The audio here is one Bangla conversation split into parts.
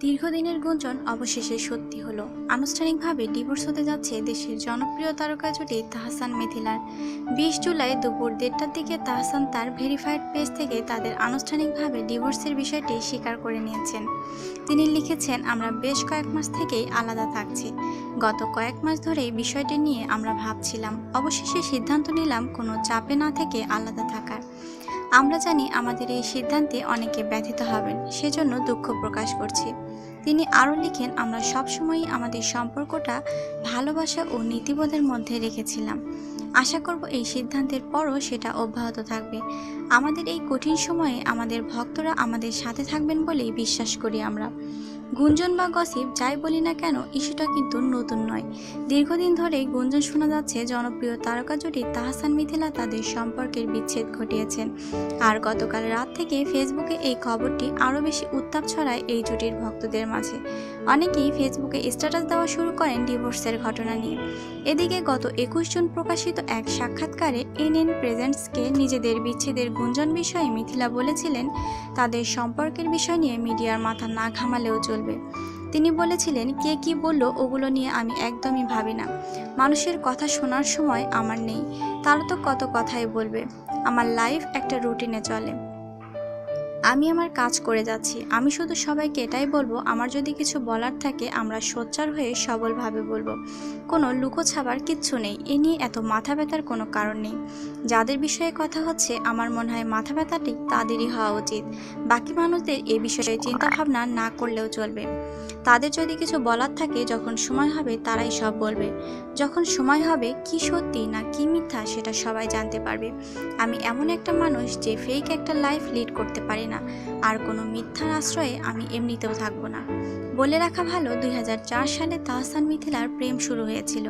দীর্ঘদিনের গুঞ্জন অবশেষে সত্যি হলো। আনুষ্ঠানিকভাবে ডিভোর্স হতে যাচ্ছে দেশের জনপ্রিয় তারকা জুটি তাহসান মিথিলার। 20 জুলাই দুপুর 1:30টার দিকে তাহসান তার ভেরিফাইড পেজ থেকে তাদের আনুষ্ঠানিকভাবে ডিভোর্সের বিষয়টি স্বীকার করে নিয়েছেন। তিনি লিখেছেন, আমরা বেশ কয়েক মাস থেকেই আলাদা থাকছি। গত কয়েক মাস ধরেই বিষয়টি নিয়ে আমরা ভাবছিলাম, অবশেষে সিদ্ধান্ত নিলাম কোনো চাপে না থেকে আলাদা থাকার। আমরা জানি আমাদের এই সিদ্ধান্তে অনেকে ব্যথিত হবেন, সেজন্য দুঃখ প্রকাশ করছি। তিনি আরও লিখেন, আমরা সবসময়ই আমাদের সম্পর্কটা ভালোবাসা ও নীতিবোধের মধ্যে রেখেছিলাম। আশা করব এই সিদ্ধান্তের পরও সেটা অব্যাহত থাকবে। আমাদের এই কঠিন সময়ে আমাদের ভক্তরা আমাদের সাথে থাকবেন বলেই বিশ্বাস করি আমরা। গুঞ্জন বা গসিপ যাই বলি না কেন, ইস্যুটা কিন্তু নতুন নয়। দীর্ঘদিন ধরেই গুঞ্জন শোনা যাচ্ছে জনপ্রিয় তারকা জুটি তাহসান মিথিলা তাদের সম্পর্কের বিচ্ছেদ ঘটিয়েছেন। আর গতকাল রাত থেকে ফেসবুকে এই খবরটি আরও বেশি উত্তাপ ছড়ায় এই জুটির ভক্তদের মাঝে। অনেকেই ফেসবুকে স্ট্যাটাস দেওয়া শুরু করেন ডিভোর্সের ঘটনা নিয়ে। এদিকে গত 21 জুন প্রকাশিত এক সাক্ষাৎকারে এনএন প্রেজেন্টসকে নিজেদের বিচ্ছেদের গুঞ্জন বিষয়ে মিথিলা বলেছিলেন, তাদের সম্পর্কের বিষয় নিয়ে মিডিয়ার মাথা না ঘামালেও চলবে। তিনি বলেছিলেন, কে কি বলল ওগুলো নিয়ে আমি একদমই ভাবি না। মানুষের কথা শোনার সময় আমার নেই। তারা তো কত কথাই বলবে। আমার লাইফ একটা রুটিনে চলে। আমি আমার কাজ করে যাচ্ছি। আমি শুধু সবাইকে এটাই বলবো, আমার যদি কিছু বলার থাকে আমরা সোচ্চার হয়ে সবলভাবে বলবো। কোনো লুকোছাবার কিচ্ছু নেই। এ নিয়ে এত মাথা ব্যথার কোনো কারণ নেই। যাদের বিষয়ে কথা হচ্ছে আমার মনে হয় মাথা ব্যথাটি তাদেরই হওয়া উচিত। বাকি মানুষদের এ বিষয়ে চিন্তাভাবনা না করলেও চলবে। তাদের যদি কিছু বলার থাকে যখন সময় হবে তারাই সব বলবে। যখন সময় হবে কি সত্যি না কি মিথ্যা সেটা সবাই জানতে পারবে। আমি এমন একটা মানুষ যে ফেক একটা লাইফ লিড করতে পারি না, আর কোনো মিথ্যার আশ্রয়ে আমি এমনিতেও থাকবো না। বলে রাখা ভালো, 2004 সালে তাহসান মিথিলার প্রেম শুরু হয়েছিল।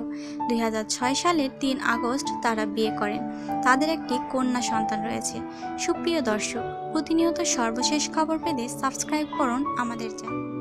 2006 সালের 3 আগস্ট তারা বিয়ে করেন। তাদের একটি কন্যা সন্তান রয়েছে। সুপ্রিয় দর্শক, প্রতিনিয়ত সর্বশেষ খবর পেতে সাবস্ক্রাইব করুন আমাদের চ্যানেল।